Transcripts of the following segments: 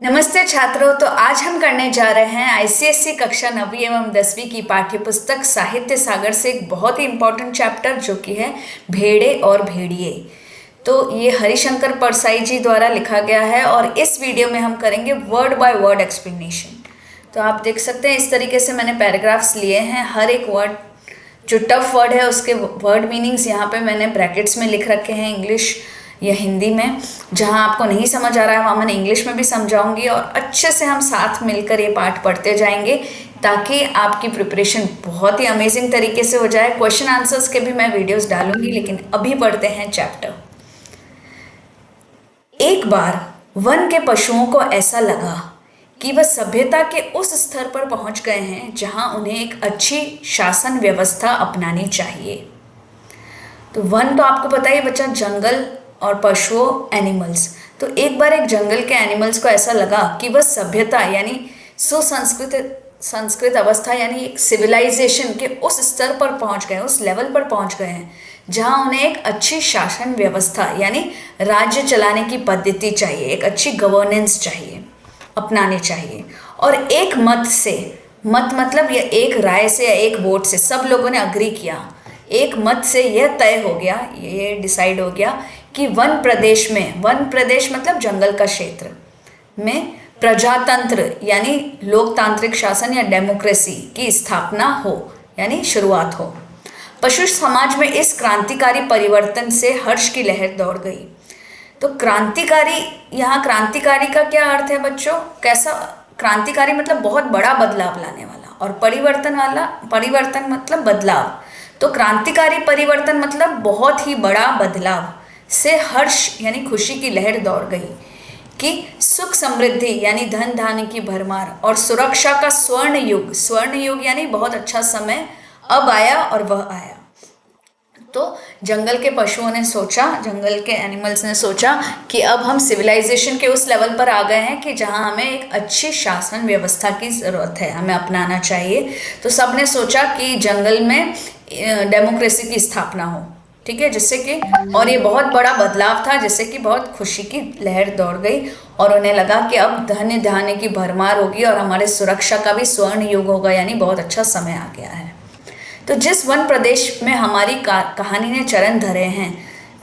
नमस्ते छात्रों। तो आज हम करने जा रहे हैं आईसीएसई कक्षा 9वीं एवं 10वीं की पाठ्यपुस्तक साहित्य सागर से एक बहुत ही इम्पोर्टेंट चैप्टर जो कि है भेड़े और भेड़िए। तो ये हरिशंकर परसाई जी द्वारा लिखा गया है और इस वीडियो में हम करेंगे वर्ड बाय वर्ड एक्सप्लेनेशन। तो आप देख सकते हैं इस तरीके से मैंने पैराग्राफ्स लिए हैं। हर एक वर्ड जो टफ वर्ड है उसके वर्ड मीनिंग्स यहाँ पे मैंने ब्रैकेट्स में लिख रखे हैं, इंग्लिश या हिंदी में। जहाँ आपको नहीं समझ आ रहा है वहाँ मैंने इंग्लिश में भी समझाऊंगी और अच्छे से हम साथ मिलकर ये पाठ पढ़ते जाएंगे ताकि आपकी प्रिपरेशन बहुत ही अमेजिंग तरीके से हो जाए। क्वेश्चन आंसर्स के भी मैं वीडियोस डालूंगी, लेकिन अभी पढ़ते हैं चैप्टर। एक बार वन के पशुओं को ऐसा लगा कि वह सभ्यता के उस स्तर पर पहुंच गए हैं जहां उन्हें एक अच्छी शासन व्यवस्था अपनानी चाहिए। तो वन तो आपको पता ही बच्चा, जंगल और पशुओं एनिमल्स। तो एक बार एक जंगल के एनिमल्स को ऐसा लगा कि वह सभ्यता यानी संस्कृत अवस्था यानी एक सिविलाइजेशन के उस स्तर पर पहुंच गए, उस लेवल पर पहुंच गए हैं जहां उन्हें एक अच्छी शासन व्यवस्था यानी राज्य चलाने की पद्धति चाहिए, एक अच्छी गवर्नेंस चाहिए, अपनानी चाहिए। और एक मत से, मत मतलब ये एक राय से या एक वोट से सब लोगों ने अग्री किया, एक मत से यह तय हो गया, ये डिसाइड हो गया कि वन प्रदेश में, वन प्रदेश मतलब जंगल का क्षेत्र में प्रजातंत्र यानी लोकतांत्रिक शासन या डेमोक्रेसी की स्थापना हो यानी शुरुआत हो। पशु समाज में इस क्रांतिकारी परिवर्तन से हर्ष की लहर दौड़ गई। तो क्रांतिकारी, यहाँ क्रांतिकारी का क्या अर्थ है बच्चों? कैसा क्रांतिकारी मतलब बहुत बड़ा बदलाव लाने वाला, और परिवर्तन मतलब बदलाव। तो क्रांतिकारी परिवर्तन मतलब बहुत ही बड़ा बदलाव से हर्ष यानी खुशी की लहर दौड़ गई कि सुख समृद्धि यानी धन धान्य की भरमार और सुरक्षा का स्वर्ण युग यानी बहुत अच्छा समय अब आया और वह आया। तो जंगल के पशुओं ने सोचा, जंगल के एनिमल्स ने सोचा कि अब हम सिविलाइजेशन के उस लेवल पर आ गए हैं कि जहां हमें एक अच्छी शासन व्यवस्था की ज़रूरत है, हमें अपनाना चाहिए। तो सब ने सोचा कि जंगल में डेमोक्रेसी की स्थापना हो, ठीक है, जिससे कि, और ये बहुत बड़ा बदलाव था जिससे कि बहुत खुशी की लहर दौड़ गई और उन्हें लगा कि अब धन्य धान्य की भरमार होगी और हमारे सुरक्षा का भी स्वर्ण युग होगा यानी बहुत अच्छा समय आ गया है। तो जिस वन प्रदेश में हमारी कहानी ने चरण धरे हैं,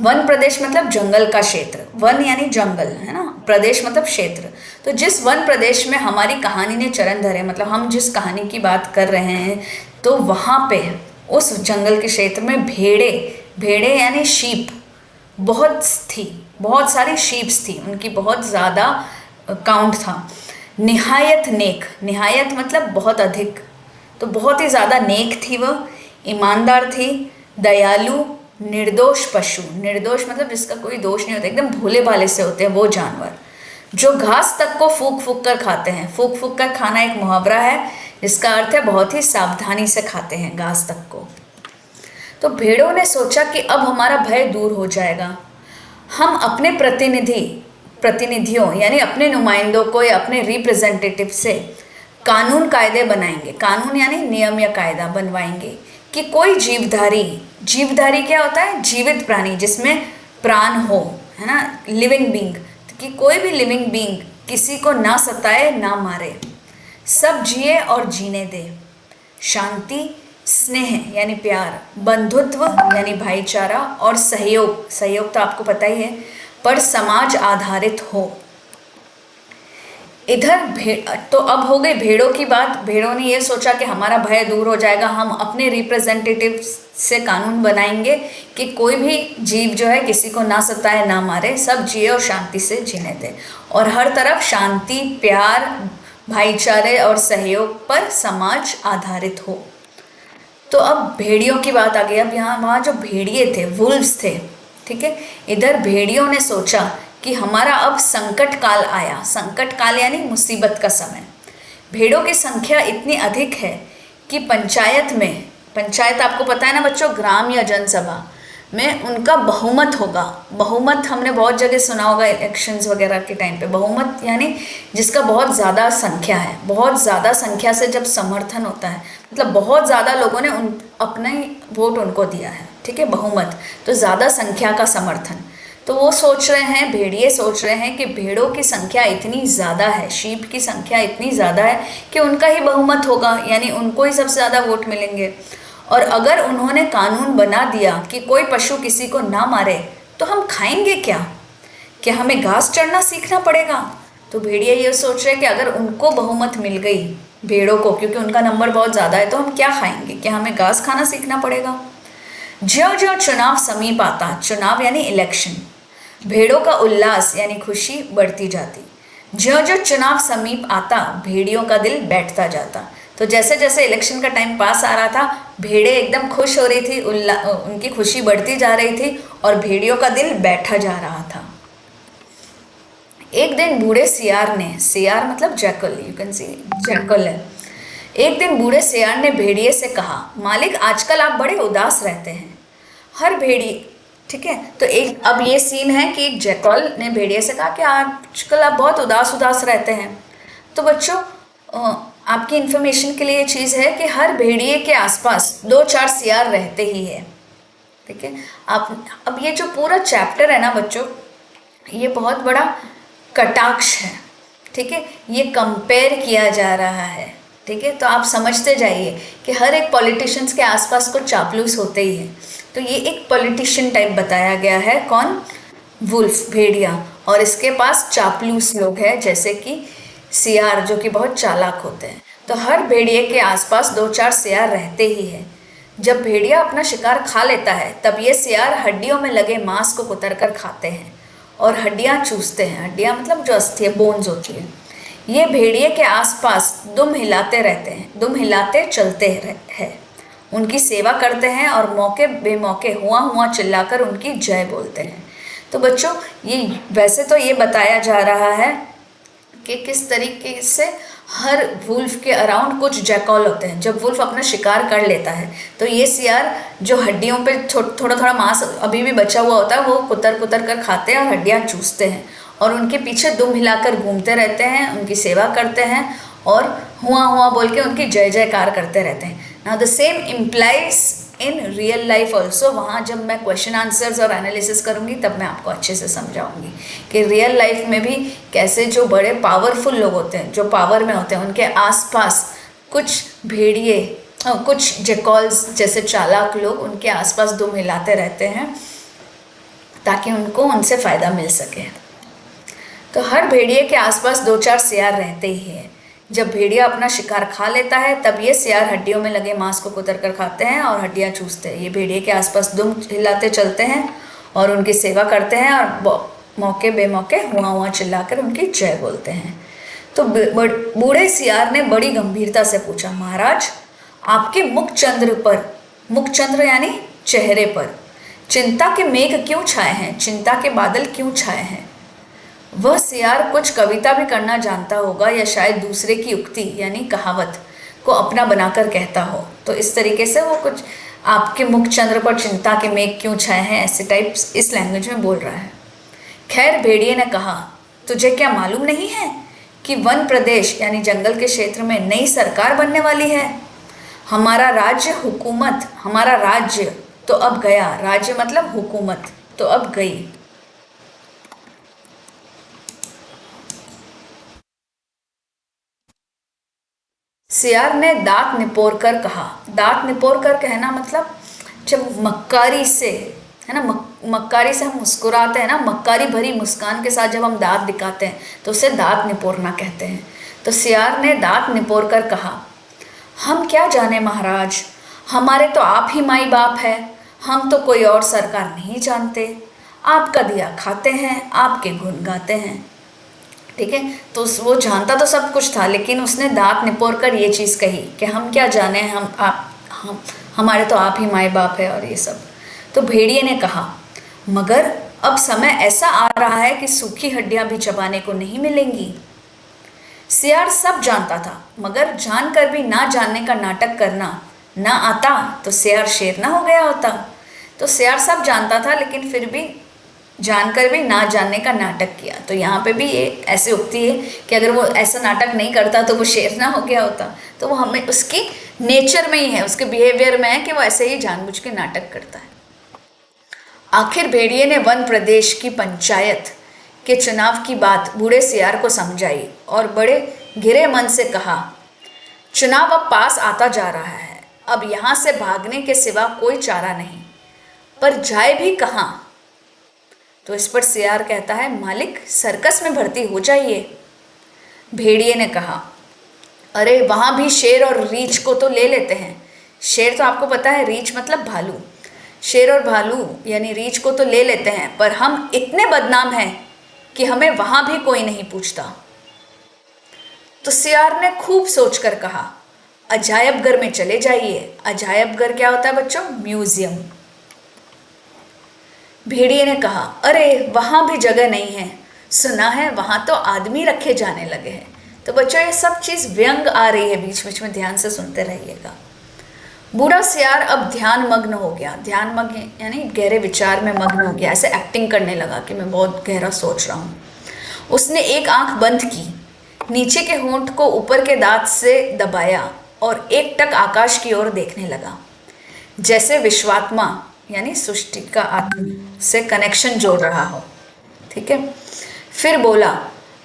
वन प्रदेश मतलब जंगल का क्षेत्र, वन यानी जंगल है ना, प्रदेश मतलब क्षेत्र। तो जिस वन प्रदेश में हमारी कहानी ने चरण धरे मतलब हम जिस कहानी की बात कर रहे हैं, तो वहाँ पे उस जंगल के क्षेत्र में भेड़े यानी शीप बहुत थी, बहुत सारी शीप्स थी, उनकी बहुत ज़्यादा काउंट था। निहायत नेक, निहायत मतलब बहुत अधिक, तो बहुत ही ज़्यादा नेक थी वह, ईमानदार थी, दयालु, निर्दोष पशु, निर्दोष मतलब जिसका कोई दोष नहीं होता, एकदम भोले भाले से होते हैं वो जानवर, जो घास तक को फूक फूक कर खाते हैं। फूक फूक कर खाना एक मुहावरा है जिसका अर्थ है बहुत ही सावधानी से खाते हैं घास तक को। तो भेड़ों ने सोचा कि अब हमारा भय दूर हो जाएगा, हम अपने प्रतिनिधियों यानी अपने नुमाइंदों को या अपने रिप्रेजेंटेटिव से कानून कायदे बनाएंगे, कानून यानी नियम या कायदा बनवाएंगे कि कोई जीवधारी क्या होता है? जीवित प्राणी जिसमें प्राण हो, है ना, लिविंग बींग, कि कोई भी लिविंग बींग किसी को ना सताए ना मारे, सब जिए और जीने दे। शांति, स्नेह यानी प्यार, बंधुत्व यानी भाईचारा और सहयोग तो आपको पता ही है, पर समाज आधारित हो। इधर तो अब हो गई भेड़ों की बात। भेड़ों ने ये सोचा कि हमारा भय दूर हो जाएगा, हम अपने रिप्रेजेंटेटिव से कानून बनाएंगे कि कोई भी जीव जो है किसी को ना सताए ना मारे, सब जिए और शांति से जीने दे, और हर तरफ शांति, प्यार, भाईचारे और सहयोग पर समाज आधारित हो। तो अब भेड़ियों की बात आ गई। अब वहाँ जो भेड़िए थे, वुल्व्स थे, ठीक है, इधर भेड़ियों ने सोचा कि हमारा अब संकट काल आया। संकट काल यानी मुसीबत का समय। भेड़ों की संख्या इतनी अधिक है कि पंचायत आपको पता है ना बच्चों, ग्राम या जनसभा में उनका बहुमत होगा। बहुमत हमने बहुत जगह सुना होगा इलेक्शंस वगैरह के टाइम पे। बहुमत यानी जिसका बहुत ज़्यादा संख्या है, बहुत ज़्यादा संख्या से जब समर्थन होता है मतलब बहुत ज़्यादा लोगों ने अपना ही वोट उनको दिया है, ठीक है, बहुमत तो ज़्यादा संख्या का समर्थन। तो वो सोच रहे हैं, भेड़िए सोच रहे हैं कि भेड़ों की संख्या इतनी ज़्यादा है, शीप की संख्या इतनी ज़्यादा है कि उनका ही बहुमत होगा, यानी उनको ही सबसे ज़्यादा वोट मिलेंगे। और अगर उन्होंने कानून बना दिया कि कोई पशु किसी को ना मारे तो हम खाएंगे क्या? क्या हमें घास चढ़ना सीखना पड़ेगा? तो भेड़िए ये सोच रहे हैं कि अगर उनको बहुमत मिल गई, भेड़ों को, क्योंकि उनका नंबर बहुत ज़्यादा है, तो हम क्या खाएंगे? क्या हमें घास खाना सीखना पड़ेगा? ज्यों ज्यों चुनाव समीप आता, चुनाव यानी इलेक्शन, भेड़ों का उल्लास यानी खुशी बढ़ती जाती। ज्यों ज्यों चुनाव समीप आता, भेड़ियों का दिल बैठता जाता। तो जैसे जैसे इलेक्शन का टाइम पास आ रहा था, भेड़ें एकदम खुश हो रही थी, उनकी खुशी बढ़ती जा रही थी और भेड़ियों का दिल बैठा जा रहा था। एक दिन बूढ़े सियार ने, सियार मतलब jackal, you can see jackal है। एक दिन बूढ़े सियार ने भेड़िए से कहा, मालिक आजकल आप बड़े उदास रहते हैं। हर भेड़ी, ठीक है, तो एक अब ये सीन है कि एक जैकल ने भेड़िए से कहा कि आजकल आप बहुत उदास उदास रहते हैं। तो बच्चों आपकी इन्फॉर्मेशन के लिए ये चीज़ है कि हर भेड़िए के आसपास 2-4 सियार रहते ही है, ठीक है। आप अब ये जो पूरा चैप्टर है ना बच्चों, ये बहुत बड़ा कटाक्ष है, ठीक है, ये कंपेयर किया जा रहा है, ठीक है। तो आप समझते जाइए कि हर एक पॉलिटिशियंस के आसपास कुछ चापलूस होते ही हैं। तो ये एक पॉलिटिशियन टाइप बताया गया है, कौन? वुल्फ, भेड़िया, और इसके पास चापलूस लोग हैं जैसे कि सियार, जो कि बहुत चालाक होते हैं। तो हर भेड़िए के आसपास 2-4 सियार रहते ही हैं। जब भेड़िया अपना शिकार खा लेता है तब ये सियार हड्डियों में लगे मांस को कुतर कर खाते हैं और हड्डियाँ चूसते हैं। हड्डियाँ मतलब जो अस्थि है, बोन्स होती है। ये भेड़िए के आसपास दुम हिलाते रहते हैं, दुम हिलाते चलते हैं, उनकी सेवा करते हैं और मौके बेमौके हुआ चिल्लाकर उनकी जय बोलते हैं। तो बच्चों ये वैसे तो ये बताया जा रहा है कि किस तरीके से हर वुल्फ के अराउंड कुछ जैकल होते हैं। जब वुल्फ अपना शिकार कर लेता है तो ये सियार जो हड्डियों पे थोड़ा थोड़ा मांस अभी भी बचा हुआ होता है वो कुतर कुतर कर खाते हैं और हड्डियाँ चूसते हैं और उनके पीछे दुम हिलाकर घूमते रहते हैं, उनकी सेवा करते हैं और हुआ बोल के उनकी जय जयकार करते रहते हैं। Now the same implies in real life also. वहाँ जब मैं क्वेश्चन आंसर्स और एनालिसिस करूँगी तब मैं आपको अच्छे से समझाऊंगी कि रियल लाइफ में भी कैसे जो बड़े पावरफुल लोग होते हैं, जो पावर में होते हैं, उनके आसपास कुछ भेड़िए, कुछ जैकल्स जैसे चालाक लोग उनके आसपास दुम हिलाते रहते हैं ताकि उनको उनसे फ़ायदा मिल सके। तो हर भेड़िए के आसपास 2-4 सियार रहते ही हैं। जब भेड़िया अपना शिकार खा लेता है तब ये सियार हड्डियों में लगे मांस को कुतर कर खाते हैं और हड्डियाँ चूसते हैं। ये भेड़िए के आसपास दुम हिलाते चलते हैं और उनकी सेवा करते हैं और मौके बेमौके हुआ चिल्लाकर उनकी जय बोलते हैं। तो बूढ़े सियार ने बड़ी गंभीरता से पूछा, महाराज आपके मुखचंद्र पर, मुखचंद्र यानी चेहरे पर, चिंता के मेघ क्यों छाए हैं, चिंता के बादल क्यों छाए हैं? वह सियार कुछ कविता भी करना जानता होगा या शायद दूसरे की उक्ति यानी कहावत को अपना बनाकर कहता हो। तो इस तरीके से वो कुछ आपके मुखचंद्र पर चिंता के मेघ क्यों छाए हैं ऐसे टाइप्स इस लैंग्वेज में बोल रहा है। खैर भेड़िए ने कहा, तुझे क्या मालूम नहीं है कि वन प्रदेश यानी जंगल के क्षेत्र में नई सरकार बनने वाली है? हमारा राज्य हुकूमत, हमारा राज्य तो अब गया, राज्य मतलब हुकूमत तो अब गई। सियार ने दांत निपोर कर कहा। दांत निपोर कर कहना मतलब जब मक्कारी से, है ना, मक्कारी से हम मुस्कुराते हैं ना, मक्कारी भरी मुस्कान के साथ जब हम दांत दिखाते हैं तो उसे दांत निपोरना कहते हैं। तो सियार ने दांत निपोर कर कहा, हम क्या जाने महाराज, हमारे तो आप ही माई बाप है, हम तो कोई और सरकार नहीं जानते। आपका दिया खाते हैं, आपके गुण गाते हैं। ठीक है, तो वो जानता तो सब कुछ था लेकिन उसने दांत निपोर कर ये चीज़ कही कि हम क्या जाने, हम हमारे तो आप ही माए बाप है और ये सब। तो भेड़िए ने कहा, मगर अब समय ऐसा आ रहा है कि सूखी हड्डियां भी चबाने को नहीं मिलेंगी। सियार सब जानता था मगर जानकर भी ना जानने का नाटक करना ना आता तो सियार शेर ना हो गया होता। तो सियार सब जानता था लेकिन फिर भी जानकर भी ना जानने का नाटक किया। तो यहाँ पे भी ये ऐसे उक्ति है कि अगर वो ऐसा नाटक नहीं करता तो वो शेर ना हो गया होता। तो वो हमें उसकी नेचर में ही है, उसके बिहेवियर में है कि वो ऐसे ही जानबूझ के नाटक करता है। आखिर भेड़िए ने वन प्रदेश की पंचायत के चुनाव की बात बूढ़े सियार को समझाई और बड़े घिरे मन से कहा, चुनाव अब पास आता जा रहा है, अब यहाँ से भागने के सिवा कोई चारा नहीं, पर जाए भी कहाँ। तो इस पर सियार कहता है, मालिक सर्कस में भर्ती हो जाइए। भेड़िए ने कहा, अरे वहाँ भी शेर और रीछ को तो ले लेते हैं। शेर तो आपको पता है, रीछ मतलब भालू। शेर और भालू यानी रीछ को तो ले लेते हैं, पर हम इतने बदनाम हैं कि हमें वहाँ भी कोई नहीं पूछता। तो सियार ने खूब सोचकर कहा, अजायबघर में चले जाइए। अजायबघर क्या होता है बच्चों? म्यूजियम। भेड़िए ने कहा, अरे वहाँ भी जगह नहीं है, सुना है वहाँ तो आदमी रखे जाने लगे हैं। तो बच्चों ये सब चीज़ व्यंग आ रही है, बीच बीच में ध्यान से सुनते रहिएगा। बूढ़ा सियार अब ध्यान मग्न हो गया। ध्यान मग्न यानी गहरे विचार में मग्न हो गया, ऐसे एक्टिंग करने लगा कि मैं बहुत गहरा सोच रहा हूँ। उसने एक आंख बंद की, नीचे के होंठ को ऊपर के दांत से दबाया और एक टक आकाश की ओर देखने लगा, जैसे विश्वात्मा यानी सृष्टि का आत्मा से कनेक्शन जोड़ रहा हो। ठीक है, फिर बोला,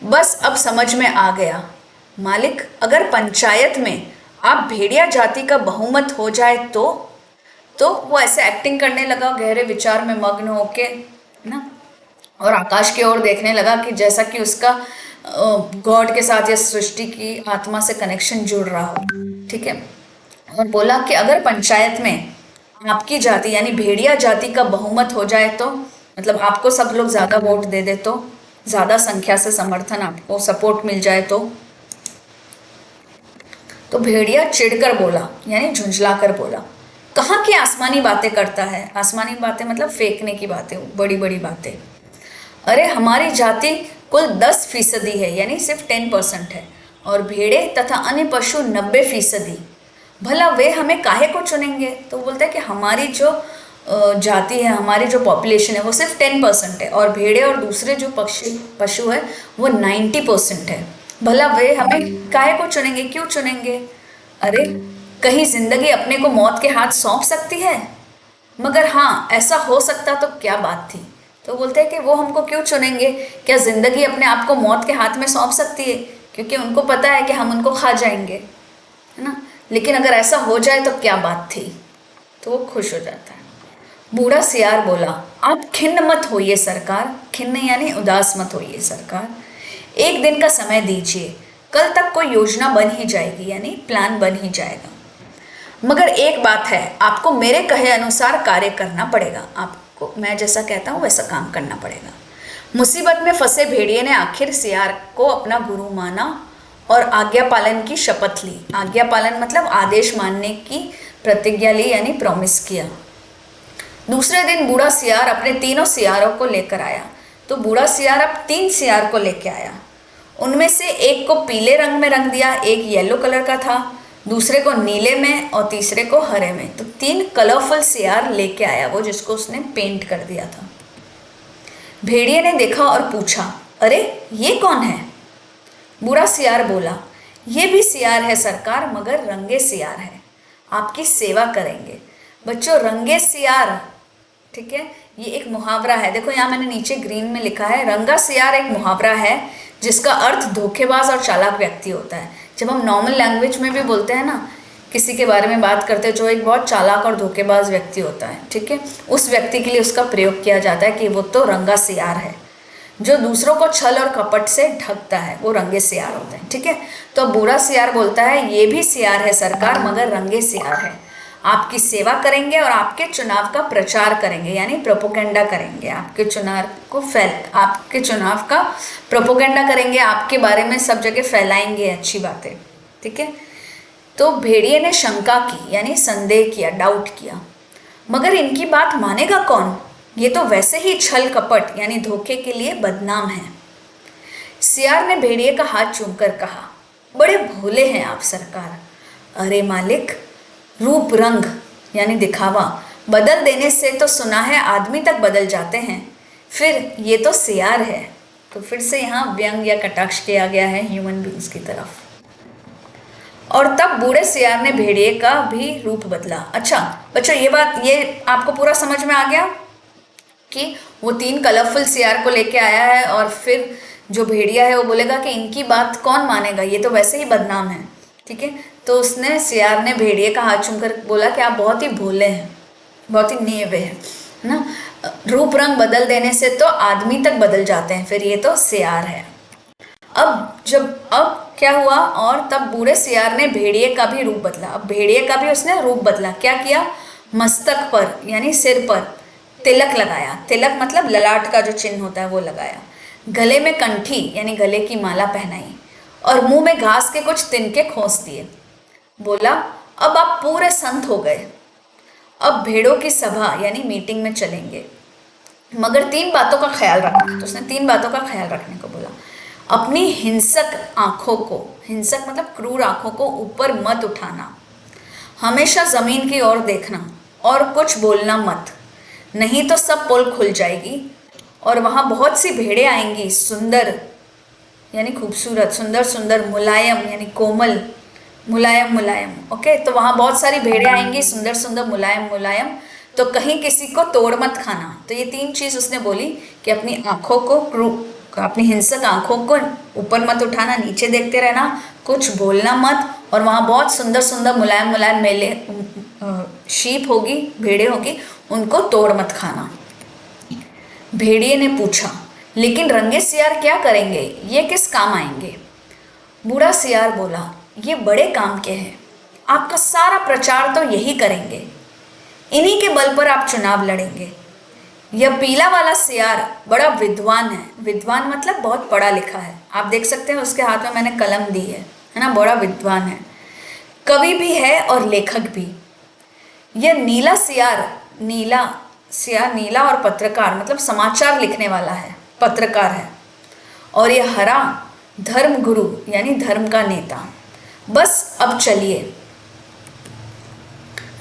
बस अब समझ में आ गया मालिक, अगर पंचायत में आप भेड़िया जाति का बहुमत हो जाए तो वो ऐसे एक्टिंग करने लगा, गहरे विचार में मग्न होके ना, और आकाश की ओर देखने लगा कि जैसा कि उसका गॉड के साथ या सृष्टि की आत्मा से कनेक्शन जुड़ रहा हो। ठीक है, और बोला कि अगर पंचायत में आपकी जाति यानी भेड़िया जाति का बहुमत हो जाए तो, मतलब आपको सब लोग ज़्यादा वोट दे दे, तो ज़्यादा संख्या से समर्थन आपको सपोर्ट मिल जाए तो भेड़िया चिढ़कर बोला यानी झुंझला कर बोला, कहाँ की आसमानी बातें करता है। आसमानी बातें मतलब फेंकने की बातें, बड़ी बड़ी बातें। अरे हमारी जाति कुल 10% है यानी सिर्फ 10% है, और भेड़े तथा अन्य पशु 90%। भला वे हमें काहे को चुनेंगे। तो बोलते हैं कि हमारी जो जाति है, हमारी जो पॉपुलेशन है वो सिर्फ 10% है, और भेड़े और दूसरे जो पशु है वो 90% है। भला वे हमें काहे को चुनेंगे, क्यों चुनेंगे। अरे कहीं जिंदगी अपने को मौत के हाथ सौंप सकती है, मगर हाँ ऐसा हो सकता तो क्या बात थी। तो बोलते हैं कि वो हमको क्यों चुनेंगे, क्या जिंदगी अपने आप को मौत के हाथ में सौंप सकती है, क्योंकि उनको पता है कि हम उनको खा जाएंगे, है ना। लेकिन अगर ऐसा हो जाए तो क्या बात थी, तो वो खुश हो जाता है। बूढ़ा सियार बोला, आप खिन्न मत होइए सरकार। खिन्न यानी उदास मत होइए सरकार, एक दिन का समय दीजिए, कल तक कोई योजना बन ही जाएगी यानी प्लान बन ही जाएगा। मगर एक बात है, आपको मेरे कहे अनुसार कार्य करना पड़ेगा। आपको मैं जैसा कहता हूँ वैसा काम करना पड़ेगा। मुसीबत में फंसे भेड़िए ने आखिर सियार को अपना गुरु माना और आज्ञा पालन की शपथ ली। आज्ञा पालन मतलब आदेश मानने की प्रतिज्ञा ली यानी प्रॉमिस किया। दूसरे दिन बूढ़ा सियार अपने तीनों सियारों को लेकर आया। तो बूढ़ा सियार अब 3 सियार को लेकर आया। उनमें से एक को पीले रंग में रंग दिया, एक येलो कलर का था, दूसरे को नीले में और तीसरे को हरे में। तो 3 कलरफुल सियार लेके आया वो, जिसको उसने पेंट कर दिया था। भेड़िए ने देखा और पूछा, अरे ये कौन है। बूढ़ा सियार बोला, ये भी सियार है सरकार, मगर रंगे सियार है, आपकी सेवा करेंगे। बच्चों रंगे सियार, ठीक है, ये एक मुहावरा है। देखो यहाँ मैंने नीचे ग्रीन में लिखा है, रंगा सियार एक मुहावरा है जिसका अर्थ धोखेबाज और चालाक व्यक्ति होता है। जब हम नॉर्मल लैंग्वेज में भी बोलते हैं ना, किसी के बारे में बात करते हैं जो एक बहुत चालाक और धोखेबाज व्यक्ति होता है, ठीक है, उस व्यक्ति के लिए उसका प्रयोग किया जाता है कि वो तो रंगा सियार है। जो दूसरों को छल और कपट से ढकता है वो रंगे सियार होते हैं। ठीक है, तो बूढ़ा सियार बोलता है, ये भी सियार है सरकार, मगर रंगे सियार है, आपकी सेवा करेंगे और आपके चुनाव का प्रचार करेंगे यानी प्रोपोगेंडा करेंगे। आपके चुनाव का प्रोपोगेंडा करेंगे, आपके बारे में सब जगह फैलाएंगे अच्छी बातें। ठीक है, तो भेड़िए ने शंका की यानी संदेह किया, डाउट किया, मगर इनकी बात मानेगा कौन, ये तो वैसे ही छल कपट यानी धोखे के लिए बदनाम है। सियार ने भेड़िए का हाथ चूमकर कहा, बड़े भोले हैं आप सरकार। अरे मालिक, रूप रंग यानी दिखावा बदल देने से तो सुना है आदमी तक बदल जाते हैं, फिर ये तो सियार है। तो फिर से यहाँ व्यंग या कटाक्ष किया गया है ह्यूमन बींग्स की तरफ। और तब बूढ़े सियार ने भेड़िए का भी रूप बदला। अच्छा बच्चों, ये बात ये आपको पूरा समझ में आ गया। कि वो 3 कलरफुल सियार को लेके आया है और फिर जो भेड़िया है वो बोलेगा कि इनकी बात कौन मानेगा, ये तो वैसे ही बदनाम है। ठीक है, तो उसने सियार ने भेड़िए का हाथ चूमकर बोला कि आप बहुत ही भोले हैं, बहुत ही नेवे हैं, है ना। रूप रंग बदल देने से तो आदमी तक बदल जाते हैं, फिर ये तो सियार है। अब क्या हुआ, और तब बूढ़े सियार ने भेड़िए का भी रूप बदला। अब भेड़िए का भी उसने रूप बदला। क्या किया, मस्तक पर यानी सिर पर तिलक लगाया। तिलक मतलब ललाट का जो चिन्ह होता है वो लगाया। गले में कंठी यानी गले की माला पहनाई और मुंह में घास के कुछ तिनके खोस दिए। बोला, अब आप पूरे संत हो गए, अब भेड़ों की सभा यानी मीटिंग में चलेंगे, मगर 3 बातों का ख्याल रखना। तो उसने 3 बातों का ख्याल रखने को बोला। अपनी हिंसक आंखों को, हिंसक मतलब क्रूर आंखों को ऊपर मत उठाना, हमेशा जमीन की ओर देखना और कुछ बोलना मत, नहीं तो सब पोल खुल जाएगी और वहाँ बहुत सी भेड़ें आएंगी, सुंदर यानी खूबसूरत, सुंदर सुंदर, मुलायम यानी कोमल, मुलायम मुलायम। ओके, तो वहाँ बहुत सारी भेड़ें आएंगी, सुंदर सुंदर, मुलायम मुलायम, तो कहीं किसी को तोड़ मत खाना। तो ये 3 चीज़ उसने बोली कि अपनी आँखों को, अपनी हिंसक आँखों को ऊपर मत उठाना, नीचे देखते रहना, कुछ बोलना मत, और वहाँ बहुत सुंदर सुंदर मुलायम मुलायम मेले शीप होगी, भेड़ें होगी, उनको तोड़ मत खाना। भेड़िए ने पूछा, लेकिन रंगे सियार क्या करेंगे, ये किस काम आएंगे? बूढ़ा सियार बोला, ये बड़े काम के हैं, आपका सारा प्रचार तो यही करेंगे, इन्हीं के बल पर आप चुनाव लड़ेंगे। यह पीला वाला सियार बड़ा विद्वान है, विद्वान मतलब बहुत पढ़ा लिखा है, आप देख सकते हैं उसके हाथ में मैंने कलम दी है ना, बड़ा विद्वान है, कवि भी है और लेखक भी। यह नीला सियार, नीला सियार, नीला और पत्रकार मतलब समाचार लिखने वाला है, पत्रकार है। और यह हरा धर्म गुरु यानी धर्म का नेता। बस अब चलिए,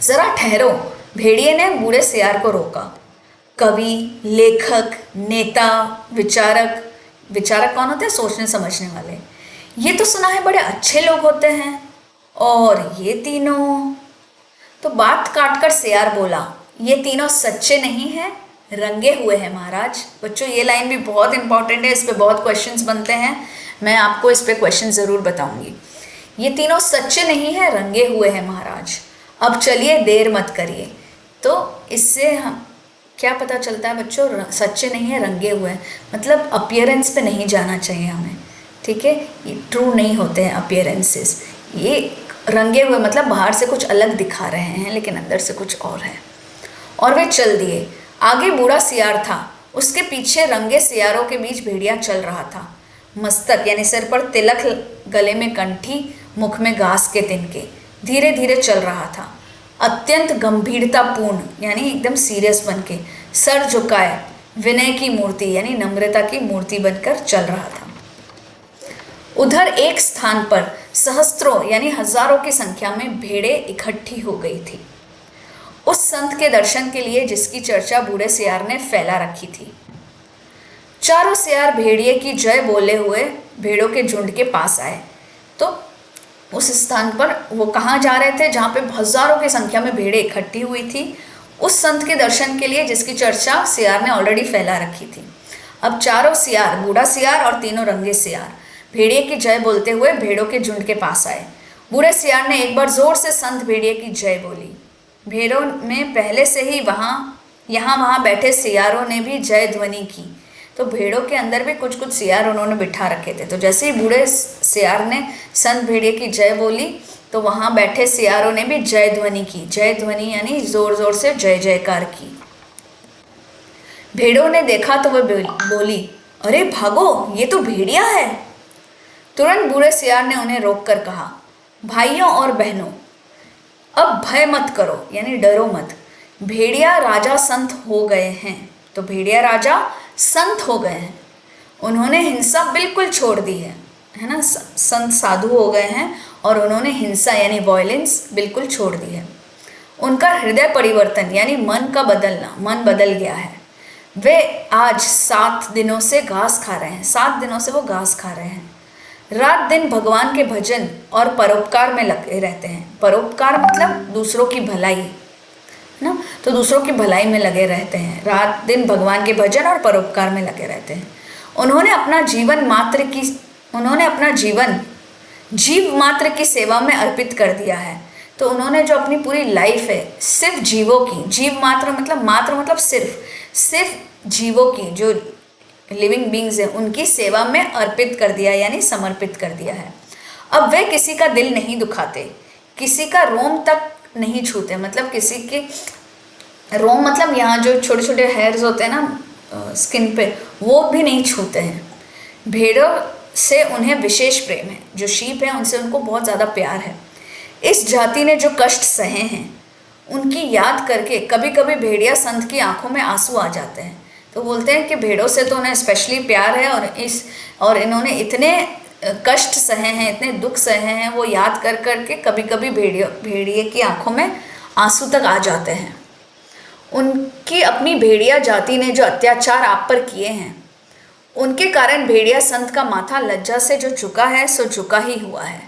जरा ठहरो, भेड़िए ने बूढ़े सियार को रोका। कवि, लेखक, नेता, विचारक, विचारक कौन होते हैं? सोचने समझने वाले। ये तो सुना है बड़े अच्छे लोग होते हैं, और ये तीनों? तो बात काटकर सियार बोला, ये तीनों सच्चे नहीं हैं, रंगे हुए हैं महाराज। बच्चों ये लाइन भी बहुत इंपॉर्टेंट है, इस पे बहुत क्वेश्चंस बनते हैं, मैं आपको इस पे क्वेश्चन ज़रूर बताऊंगी। ये तीनों सच्चे नहीं हैं, रंगे हुए हैं महाराज। अब चलिए, देर मत करिए। तो इससे हम क्या पता चलता है बच्चों? सच्चे नहीं है, रंगे हुए हैं, मतलब अपीयरेंस पे नहीं जाना चाहिए हमें। ठीक है, ये ट्रू नहीं होते हैं अपीयरेंसेस। ये रंगे हुए मतलब बाहर से कुछ अलग दिखा रहे हैं लेकिन अंदर से कुछ और है। और वे चल दिए। आगे बूढ़ा सियार था, उसके पीछे रंगे सियारों के बीच भेड़िया चल रहा था। मस्तक यानी सिर पर तिलक, गले में कंठी, मुख में घास के तिनके, धीरे धीरे चल रहा था। अत्यंत गंभीरतापूर्ण यानी एकदम सीरियस बन के, सर झुकाए, विनय की मूर्ति यानी नम्रता की मूर्ति बनकर चल रहा था। उधर एक स्थान पर सहस्त्रों यानी हजारों की संख्या में भेड़ें इकट्ठी हो गई थी, उस संत के दर्शन के लिए जिसकी चर्चा बूढ़े सियार ने फैला रखी थी। चारों सियार भेड़िए की जय बोले हुए भेड़ों के झुंड के पास आए। तो उस स्थान पर वो कहाँ जा रहे थे जहाँ पे हजारों की संख्या में भेड़ें इकट्ठी हुई थी, उस संत के दर्शन के लिए जिसकी चर्चा सियार ने ऑलरेडी फैला रखी थी। अब चारों सियार, बूढ़ा सियार और तीनों रंगे सियार, भेड़िए की जय बोलते हुए भेड़ों के झुंड के पास आए। बूढ़े सियार ने एक बार जोर से संत भेड़िए की जय बोली। भेड़ों में पहले से ही यहाँ वहाँ बैठे सियारों ने भी जय ध्वनि की। तो भेड़ों के अंदर भी कुछ कुछ सियार उन्होंने बिठा रखे थे। तो जैसे ही बूढ़े सियार ने संत भेड़िए की जय बोली तो वहाँ बैठे सियारों ने भी जय ध्वनि की। जय ध्वनि यानी जोर जोर से जय जयकार की। भेड़ों ने देखा तो वह बोली, अरे भागो, ये तो भेड़िया है। तुरंत बूढ़े सियार ने उन्हें रोककर कहा, भाइयों और बहनों, अब भय मत करो यानी डरो मत, भेड़िया राजा संत हो गए हैं। तो भेड़िया राजा संत हो गए हैं, उन्होंने हिंसा बिल्कुल छोड़ दी है ना। संत साधु हो गए हैं और उन्होंने हिंसा यानी वॉयलेंस बिल्कुल छोड़ दी है। उनका हृदय परिवर्तन यानी मन का बदलना, मन बदल गया है। वे आज 7 दिनों से घास खा रहे हैं, 7 दिनों से वो घास खा रहे हैं। रात दिन भगवान के भजन और परोपकार में लगे रहते हैं। परोपकार मतलब दूसरों की भलाई, है ना। तो दूसरों की भलाई में लगे रहते हैं, रात दिन भगवान के भजन और परोपकार में लगे रहते हैं। उन्होंने अपना जीवन जीव मात्र की सेवा में अर्पित कर दिया है। तो उन्होंने जो अपनी पूरी लाइफ है सिर्फ जीवों की, जीव मात्र मतलब सिर्फ जीवों की, जो लिविंग बींग्स हैं उनकी सेवा में अर्पित कर दिया, यानी समर्पित कर दिया है। अब वे किसी का दिल नहीं दुखाते, किसी का रोम तक नहीं छूते, मतलब किसी के रोम मतलब यहाँ जो छोटे छोटे हेयर्स होते हैं ना स्किन पे, वो भी नहीं छूते हैं। भेड़ों से उन्हें विशेष प्रेम है, जो शीप है उनसे उनको बहुत ज़्यादा प्यार है। इस जाति ने जो कष्ट सहे हैं उनकी याद करके कभी कभी भेड़िया संत की आंखों में आंसू आ जाते हैं। तो बोलते हैं कि भेड़ों से तो उन्हें स्पेशली प्यार है, और इन्होंने इतने कष्ट सहे हैं, इतने दुख सहे हैं, वो याद कर करके कभी कभी भेड़िए की आंखों में आंसू तक आ जाते हैं। उनकी अपनी भेड़िया जाति ने जो अत्याचार आप पर किए हैं उनके कारण भेड़िया संत का माथा लज्जा से जो झुका है सो झुका ही हुआ है।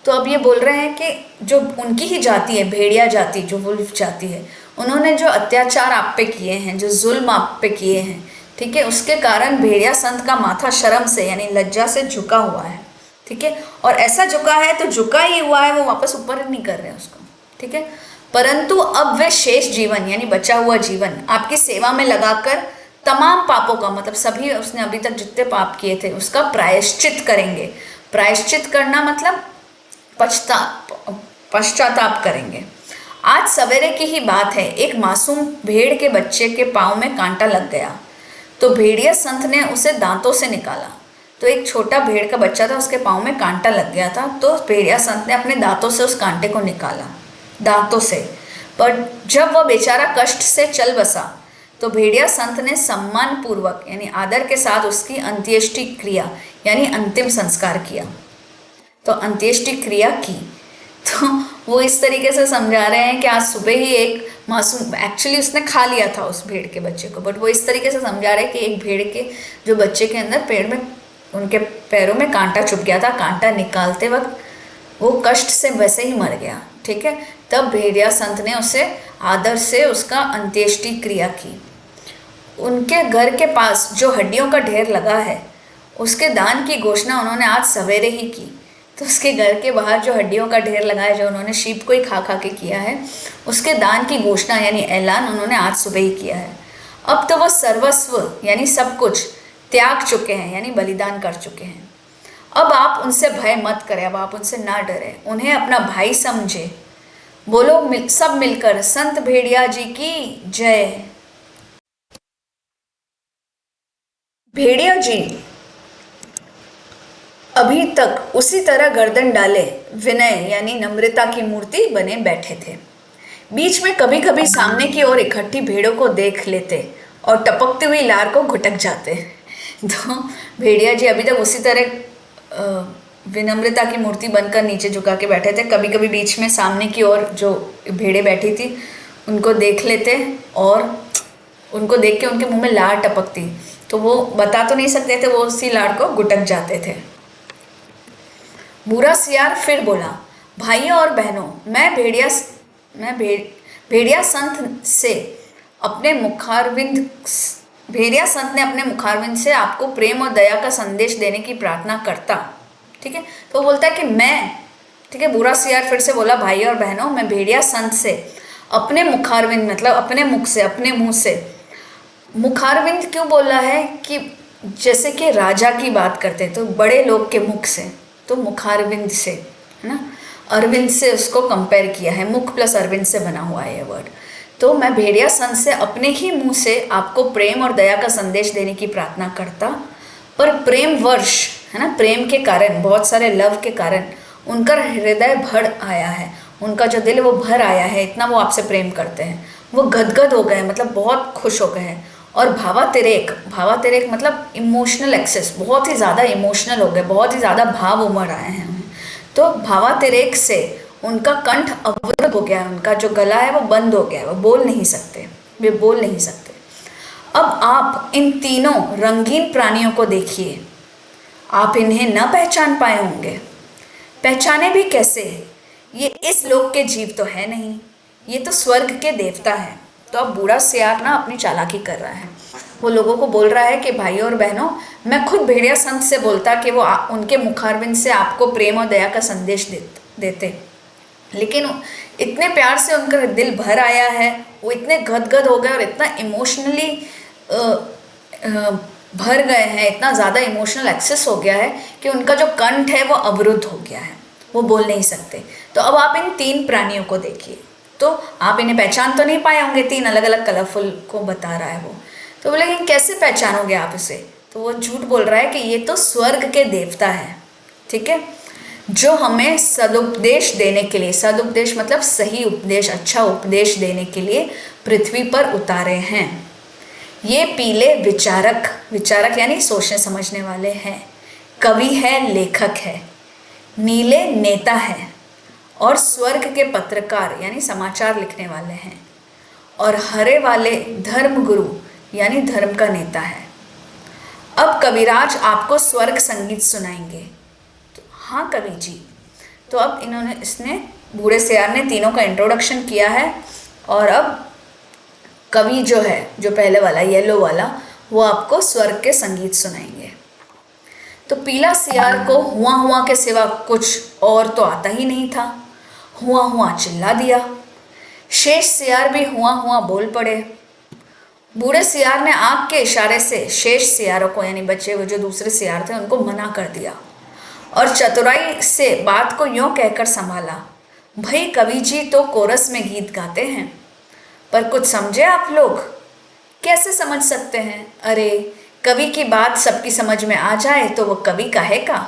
तो अब ये बोल रहे हैं कि जो उनकी ही जाति है, भेड़िया जाति, जो वुल्फ जाति है, उन्होंने जो अत्याचार आप पे किए हैं, जो जुल्म आप पे किए हैं, ठीक है, उसके कारण भेड़िया संत का माथा शर्म से यानी लज्जा से झुका हुआ है। ठीक है, और ऐसा झुका है तो झुका ही हुआ है, वो वापस ऊपर नहीं कर रहे हैं उसको। ठीक है, परंतु अब वे शेष जीवन यानी बचा हुआ जीवन आपकी सेवा में लगाकर तमाम पापों का, मतलब सभी उसने अभी तक जितने पाप किए थे उसका प्रायश्चित करेंगे। प्रायश्चित करना मतलब पश्चाताप करेंगे। आज सवेरे की ही बात है, एक मासूम भेड़ के बच्चे के पाँव में कांटा लग गया तो भेड़िया संत ने उसे दांतों से निकाला। तो एक छोटा भेड़ का बच्चा था, उसके पाँव में कांटा लग गया था, तो भेड़िया संत ने अपने दांतों से उस कांटे को निकाला, दांतों से। पर जब वह बेचारा कष्ट से चल बसा तो भेड़िया संत ने सम्मान पूर्वक यानी आदर के साथ उसकी अंत्येष्टि क्रिया यानी अंतिम संस्कार किया। तो अंत्येष्टि क्रिया की, तो वो इस तरीके से समझा रहे हैं कि आज सुबह ही एक मासूम, एक्चुअली उसने खा लिया था उस भेड़ के बच्चे को, बट वो इस तरीके से समझा रहे हैं कि एक भेड़ के जो बच्चे के अंदर पेड़ में उनके पैरों में कांटा चुभ गया था, कांटा निकालते वक्त वो कष्ट से वैसे ही मर गया। ठीक है, तब भेड़िया संत ने उसे आदर से उसका अंत्येष्टि क्रिया की। उनके घर के पास जो हड्डियों का ढेर लगा है उसके दान की घोषणा उन्होंने आज सवेरे ही की। तो उसके घर के बाहर जो हड्डियों का ढेर लगा है, जो उन्होंने शीप को ही खा खा के किया है, उसके दान की घोषणा यानी ऐलान उन्होंने आज सुबह ही किया है। अब तो वह सर्वस्व यानी सब कुछ त्याग चुके हैं यानी बलिदान कर चुके हैं। अब आप उनसे भय मत करें, अब आप उनसे ना डरें, उन्हें अपना भाई समझे। बोलो सब मिलकर संत भेड़िया जी की जय। भेड़िया जी अभी तक उसी तरह गर्दन डाले विनय यानी नम्रता की मूर्ति बने बैठे थे। बीच में कभी कभी सामने की ओर इकट्ठी भेड़ों को देख लेते और टपकती हुई लार को घुटक जाते। तो भेड़िया जी अभी तक उसी तरह विनम्रता की मूर्ति बनकर नीचे झुका के बैठे थे। कभी कभी बीच में सामने की ओर जो भेड़ें बैठी थी उनको देख लेते और उनको देख के उनके मुंह में लार टपकती, तो वो बता तो नहीं सकते थे, वो उसी लार को घुटक जाते थे। बूढ़ा सियार फिर बोला, भाइयों और बहनों, मैं भेड़िया संत से अपने भेड़िया संत ने अपने मुखारविंद से आपको प्रेम और दया का संदेश देने की प्रार्थना करता। ठीक है, तो वो बोलता है कि मैं, ठीक है, बूढ़ा सियार फिर से बोला, भाइयों और बहनों, मैं भेड़िया संत से अपने मुखारविंद मतलब अपने मुख से, अपने मुंह से, मुखारविंद क्यों बोल रहा है कि जैसे कि राजा की बात करते हैं तो बड़े लोग के मुख से, तो मुखारविंद से, है ना, अरविंद से उसको कंपेयर किया है, मुख प्लस अरविंद से बना हुआ है ये वर्ड। तो मैं भेड़िया संत से अपने ही मुंह से आपको प्रेम और दया का संदेश देने की प्रार्थना करता, पर प्रेम वर्ष, है ना, प्रेम के कारण, बहुत सारे लव के कारण उनका हृदय भर आया है, उनका जो दिल वो भर आया है, इतना वो आपसे प्रेम करते हैं, वो गदगद हो गए, मतलब बहुत खुश हो गए हैं। और भावातिरेक मतलब इमोशनल एक्सेस, बहुत ही ज़्यादा इमोशनल हो गए, बहुत ही ज़्यादा भाव उमड़ आए हैं उन्हें। तो भावातिरेक से उनका कंठ अवरुद्ध हो गया है, उनका जो गला है वो बंद हो गया है, वो बोल नहीं सकते, वे बोल नहीं सकते। अब आप इन तीनों रंगीन प्राणियों को देखिए, आप इन्हें न पहचान पाए होंगे। पहचाने भी कैसे? ये इस लोक के जीव तो है नहीं, ये तो स्वर्ग के देवता हैं। तो अब बूढ़ा सियार ना अपनी चालाकी कर रहा है। वो लोगों को बोल रहा है कि भाइयों और बहनों, मैं खुद भेड़िया संत से बोलता कि वो उनके मुखारबिंद से आपको प्रेम और दया का संदेश देते, लेकिन इतने प्यार से उनका दिल भर आया है, वो इतने गदगद हो गए और इतना इमोशनली भर गए हैं, इतना ज़्यादा इमोशनल एक्सेस हो गया है कि उनका जो कंठ है वो अवरुद्ध हो गया है, वो बोल नहीं सकते। तो अब आप इन 3 प्राणियों को देखिए, तो आप इन्हें पहचान तो नहीं पाए होंगे, 3 अलग अलग कलरफुल को बता रहा है वो। तो बोले कि कैसे पहचानोगे आप इसे? तो वो झूठ बोल रहा है कि ये तो स्वर्ग के देवता है, ठीक है, जो हमें सदुपदेश देने के लिए, सदुपदेश मतलब सही उपदेश, अच्छा उपदेश देने के लिए पृथ्वी पर उतारे हैं। ये पीले विचारक, विचारक यानी सोचने समझने वाले हैं, कवि है, लेखक है, नीले नेता है, और स्वर्ग के पत्रकार यानी समाचार लिखने वाले हैं, और हरे वाले धर्म गुरु यानी धर्म का नेता है। अब कविराज आपको स्वर्ग संगीत सुनाएंगे। तो हाँ कवि जी। तो अब इसने बूढ़े सियार ने तीनों का इंट्रोडक्शन किया है, और अब कवि जो है, जो पहले वाला येलो वाला, वो आपको स्वर्ग के संगीत सुनाएंगे। तो पीला सियार को हुआ हुआ के सिवा कुछ और तो आता ही नहीं था, हुआ हुआ चिल्ला दिया। शेष सियार भी हुआ हुआ बोल पड़े। बूढ़े सियार ने आंख के इशारे से शेष सियारों को यानी बचे हुए जो दूसरे सियार थे उनको मना कर दिया, और चतुराई से बात को यूं कहकर संभाला, भाई कवि जी तो कोरस में गीत गाते हैं, पर कुछ समझे आप लोग? कैसे समझ सकते हैं? अरे कवि की बात सबकी समझ में आ जाए तो वो कवि काहे का?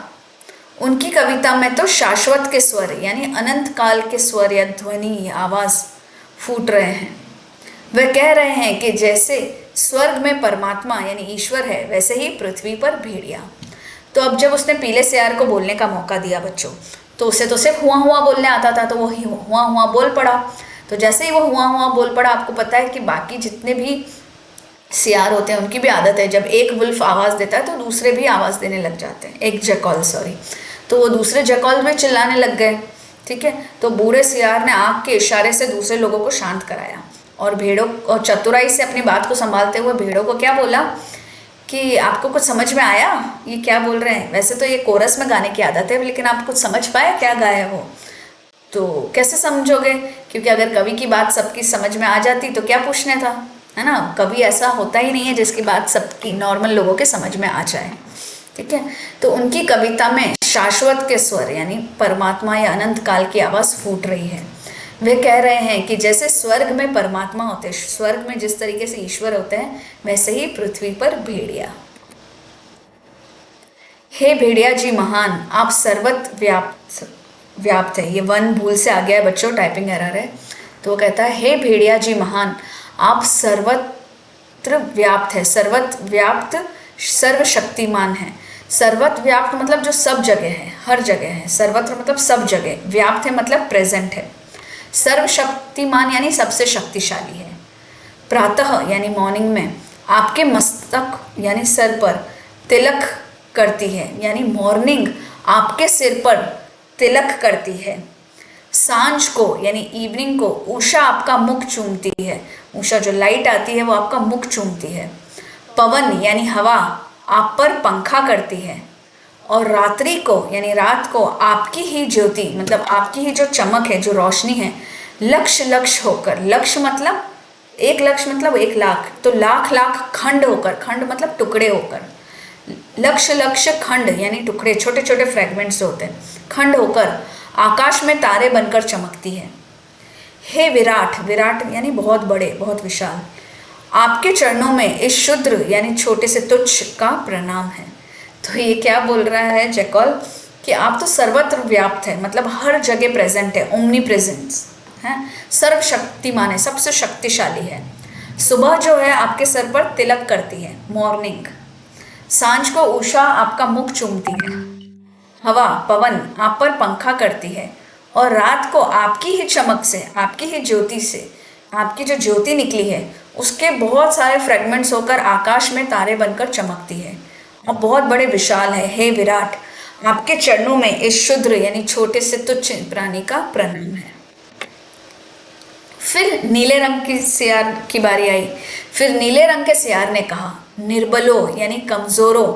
उनकी कविता में तो शाश्वत के स्वर यानी अनंत काल के स्वर या ध्वनि या आवाज फूट रहे हैं। वे कह रहे हैं कि जैसे स्वर्ग में परमात्मा यानी ईश्वर है, वैसे ही पृथ्वी पर भेड़िया। तो अब जब उसने पीले सियार को बोलने का मौका दिया बच्चों, तो उसे तो सिर्फ हुआ हुआ बोलने आता था, तो वो हुआ हुआ बोल पड़ा। तो जैसे ही वो हुआ हुआ बोल पड़ा, आपको पता है कि बाकी जितने भी सियार होते हैं उनकी भी आदत है, जब एक वुल्फ आवाज़ देता है तो दूसरे भी आवाज़ देने लग जाते हैं, एक जैकॉल सॉरी, तो वो दूसरे जैकॉल में चिल्लाने लग गए, ठीक है। तो बूढ़े सियार ने आँख के इशारे से दूसरे लोगों को शांत कराया, और भेड़ों और चतुराई से अपनी बात को संभालते हुए भेड़ों को क्या बोला कि आपको कुछ समझ में आया ये क्या बोल रहे हैं? वैसे तो ये कोरस में गाने की आदत है, लेकिन आप कुछ समझ पाए क्या गाया वो? तो कैसे समझोगे, क्योंकि अगर कवि की बात सबकी समझ में आ जाती तो क्या पूछना था, है ना। कवि ऐसा होता ही नहीं है जिसकी बात सबकी नॉर्मल लोगों के समझ में आ जाए, ठीक है। तो उनकी कविता में शाश्वत के स्वर यानी परमात्मा या अनंत काल की आवाज़ फूट रही है। वे कह रहे हैं कि जैसे स्वर्ग में परमात्मा होते हैं, स्वर्ग में जिस तरीके से ईश्वर होते हैं, वैसे ही पृथ्वी पर भेड़िया। हे भेड़िया जी महान, आप सर्वत्र व्याप्त है। ये वन भूल से आ गया है बच्चों, टाइपिंग एरर है। तो वो कहता है हे भेड़िया जी महान, आप सर्वत्र व्याप्त है। सर्वत्र व्याप्त सर्वशक्तिमान है। सर्वत्र व्याप्त मतलब जो सब जगह है, हर जगह है। सर्वत्र मतलब सब जगह, व्याप्त है मतलब प्रेजेंट है। सर्वशक्तिमान यानी सबसे शक्तिशाली है। प्रातः यानी मॉर्निंग में आपके मस्तक यानी सर पर तिलक करती है, यानी मॉर्निंग आपके सिर पर तिलक करती है। सांझ को यानी इवनिंग को उषा आपका मुख चूमती है। उषा जो लाइट आती है वो आपका मुख चूमती है। पवन यानी हवा आप पर पंखा करती है। और रात्रि को यानी रात को आपकी ही ज्योति मतलब आपकी ही जो चमक है, जो रोशनी है, लक्ष्य लक्ष्य होकर, लक्ष्य मतलब एक लक्ष्य मतलब 1 लाख, तो लाख लाख खंड होकर, खंड मतलब टुकड़े होकर, लक्ष्य लक्ष्य खंड यानी टुकड़े, छोटे छोटे फ्रैगमेंट्स होते हैं, खंड होकर आकाश में तारे बनकर चमकती है। हे विराट, विराट यानी बहुत बड़े, बहुत विशाल, आपके चरणों में इस शुद्र यानी छोटे से तुच्छ का प्रणाम है। तो ये क्या बोल रहा है जैकॉल कि आप तो सर्वत्र व्याप्त है, मतलब हर जगह प्रेजेंट है, ओमनी प्रेजेंस है, सर्वशक्तिमान है, सबसे शक्तिशाली है। सुबह जो है आपके सर पर तिलक करती है, मॉर्निंग। सांझ को उषा आपका मुख चूमती है। हवा पवन आप पर पंखा करती है। और रात को आपकी ही चमक से, आपकी ही ज्योति से, आपकी जो ज्योति निकली है उसके बहुत सारे फ्रेगमेंट्स होकर आकाश में तारे बनकर चमकती है और बहुत बड़े विशाल है। हे विराट, आपके चरणों में इस शुद्र यानी छोटे से तुच्छ प्राणी का प्रणाम है। फिर नीले रंग की सियार की बारी आई। फिर नीले रंग के सियार ने कहा, निर्बलों यानी कमजोरों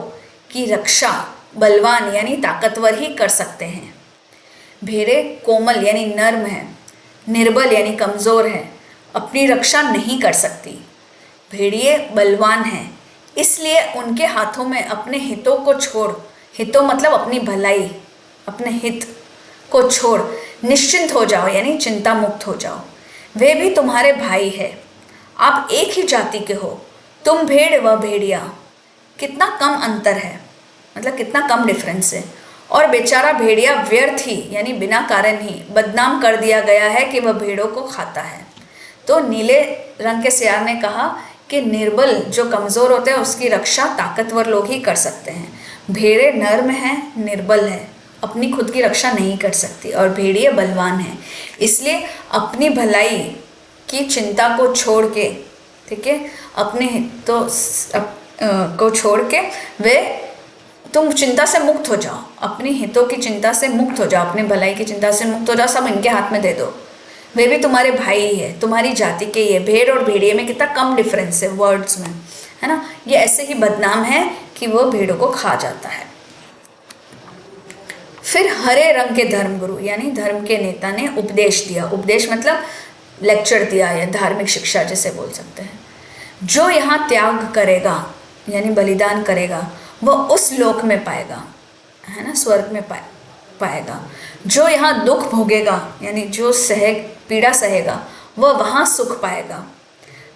की रक्षा बलवान यानी ताकतवर ही कर सकते हैं। भेड़े कोमल यानी नर्म है, निर्बल यानी कमजोर है, अपनी रक्षा नहीं कर सकती। भेड़िए बलवान हैं, इसलिए उनके हाथों में अपने हितों को छोड़, हितों मतलब अपनी भलाई, अपने हित को छोड़ निश्चिंत हो जाओ यानी चिंता मुक्त हो जाओ। वे भी तुम्हारे भाई है, आप एक ही जाति के हो, तुम भेड़ व भेड़िया। कितना कम अंतर है, मतलब कितना कम डिफरेंस है। और बेचारा भेड़िया व्यर्थ ही यानी बिना कारण ही बदनाम कर दिया गया है कि वह भेड़ों को खाता है। तो नीले रंग के सियार ने कहा कि निर्बल जो कमज़ोर होते हैं उसकी रक्षा ताकतवर लोग ही कर सकते हैं। भेड़े नर्म हैं, निर्बल है, अपनी खुद की रक्षा नहीं कर सकती, और भेड़िए बलवान हैं, इसलिए अपनी भलाई की चिंता को छोड़ के, ठीक है, अपने तो को छोड़ के वे तुम चिंता से मुक्त हो जाओ, अपनी हितों की चिंता से मुक्त हो जाओ, अपनी भलाई की चिंता से मुक्त हो जाओ, सब इनके हाथ में दे दो, वे भी तुम्हारे भाई ही है, तुम्हारी जाति के ही है। भेड़ और भेड़िए में कितना कम डिफरेंस है वर्ड्स में, है ना। ये ऐसे ही बदनाम है कि वो भेड़ों को खा जाता है। फिर हरे रंग के धर्मगुरु यानी धर्म के नेता ने उपदेश दिया, उपदेश मतलब लेक्चर दिया या धार्मिक शिक्षा जैसे बोल सकते हैं। जो यहाँ त्याग करेगा यानी बलिदान करेगा वह उस लोक में पाएगा, है ना, स्वर्ग में पाएगा। जो यहाँ दुख भोगेगा यानी जो पीड़ा सहेगा वह वहाँ सुख पाएगा।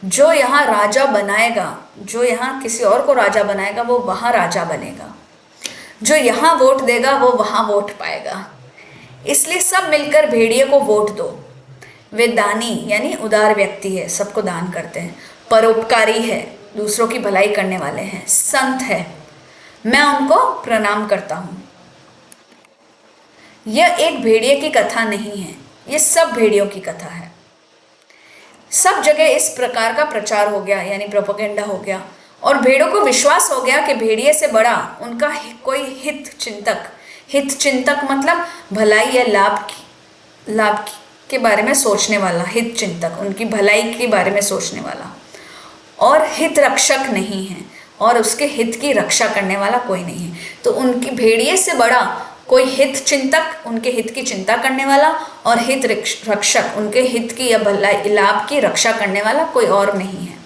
जो यहाँ राजा बनाएगा, जो यहाँ किसी और को राजा बनाएगा वो वहाँ राजा बनेगा। जो यहाँ वोट देगा वो वहाँ वोट पाएगा। इसलिए सब मिलकर भेड़िए को वोट दो। वे दानी यानी उदार व्यक्ति है, सबको दान करते हैं, परोपकारी है, दूसरों की भलाई करने वाले हैं, संत है, मैं उनको प्रणाम करता हूँ। यह एक भेड़िए की कथा नहीं है, ये सब भेड़ियों की कथा है। सब जगह इस प्रकार का प्रचार हो गया यानी प्रोपेगेंडा हो गया, और भेड़ों को विश्वास हो गया कि भेड़िए से बड़ा उनका कोई हित चिंतक मतलब भलाई या लाभ के बारे में सोचने वाला, हित चिंतक उनकी भलाई के बारे में सोचने वाला, और हित रक्षक नहीं है, और उसके हित की रक्षा करने वाला कोई नहीं है। तो उनकी भेड़िए से बड़ा कोई हित चिंतक, उनके हित की चिंता करने वाला, और हित रक्षक उनके हित की या भलाई लाभ की रक्षा करने वाला कोई और नहीं है।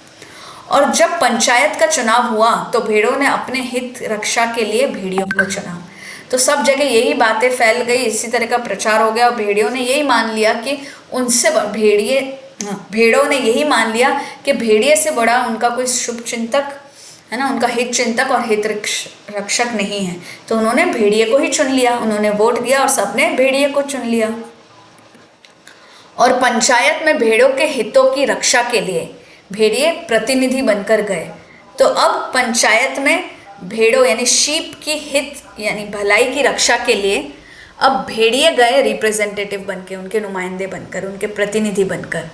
और जब पंचायत का चुनाव हुआ तो भेड़ों ने अपने हित रक्षा के लिए भेड़ियों को चुना। तो सब जगह यही बातें फैल गई, इसी तरह का प्रचार हो गया, और भेड़ियों ने यही मान लिया कि भेड़ों ने यही मान लिया कि भेड़िए से बड़ा उनका कोई शुभ चिंतक, है ना, उनका हित चिंतक और हित रक्षक नहीं है। तो उन्होंने भेड़िए को ही चुन लिया, उन्होंने वोट दिया और सबने भेड़िए को चुन लिया। और पंचायत में भेड़ों के हितों की रक्षा के लिए भेड़िए प्रतिनिधि बनकर गए। तो अब पंचायत में भेड़ों यानी शीप की हित यानी भलाई की रक्षा के लिए अब भेड़िए गए रिप्रेजेंटेटिव बनके, उनके नुमाइंदे बनकर, उनके प्रतिनिधि बनकर।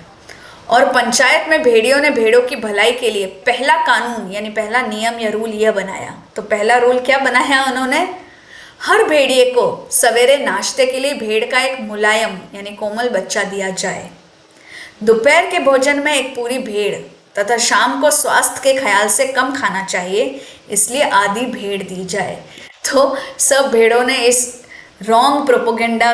और पंचायत में भेड़ियों ने भेड़ों की भलाई के लिए पहला कानून यानी पहला नियम या रूल यह बनाया। तो पहला रूल क्या बनाया उन्होंने? हर भेड़िए को सवेरे नाश्ते के लिए भेड़ का एक मुलायम यानी कोमल बच्चा दिया जाए। दोपहर के भोजन में एक पूरी भेड़ तथा शाम को स्वास्थ्य के ख्याल से कम खाना चाहिए, इसलिए आधी भेड़ दी जाए। तो सब भेड़ों ने इस रॉन्ग प्रोपोगेंडा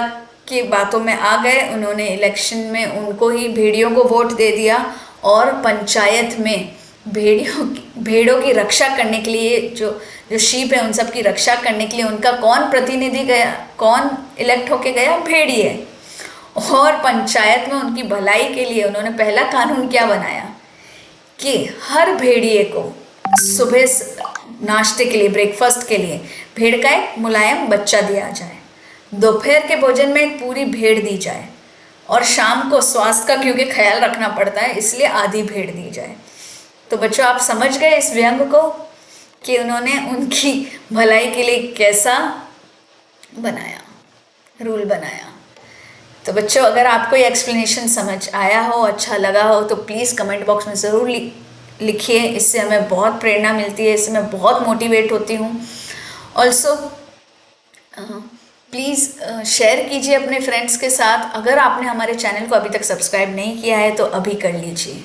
की बातों में आ गए, उन्होंने इलेक्शन में उनको ही भेड़ियों को वोट दे दिया, और पंचायत में भेड़ों की रक्षा करने के लिए जो शीप है उन सब की रक्षा करने के लिए उनका कौन प्रतिनिधि गया, कौन इलेक्ट होके गया? भेड़िए। और पंचायत में उनकी भलाई के लिए उन्होंने पहला कानून क्या बनाया कि हर भेड़िए को सुबह नाश्ते के लिए, ब्रेकफास्ट के लिए भेड़ का एक मुलायम बच्चा दिया जाए, दोपहर के भोजन में एक पूरी भेड़ दी जाए, और शाम को स्वास्थ्य का क्योंकि ख्याल रखना पड़ता है इसलिए आधी भेड़ दी जाए। तो बच्चों आप समझ गए इस व्यंग को कि उन्होंने उनकी भलाई के लिए कैसा बनाया, रूल बनाया। तो बच्चों अगर आपको ये एक्सप्लेनेशन समझ आया हो, अच्छा लगा हो, तो प्लीज़ कमेंट बॉक्स में ज़रूर लिखिए, इससे हमें बहुत प्रेरणा मिलती है, इससे मैं बहुत मोटिवेट होती हूँ। ऑल्सो प्लीज़ शेयर कीजिए अपने फ्रेंड्स के साथ। अगर आपने हमारे चैनल को अभी तक सब्सक्राइब नहीं किया है तो अभी कर लीजिए।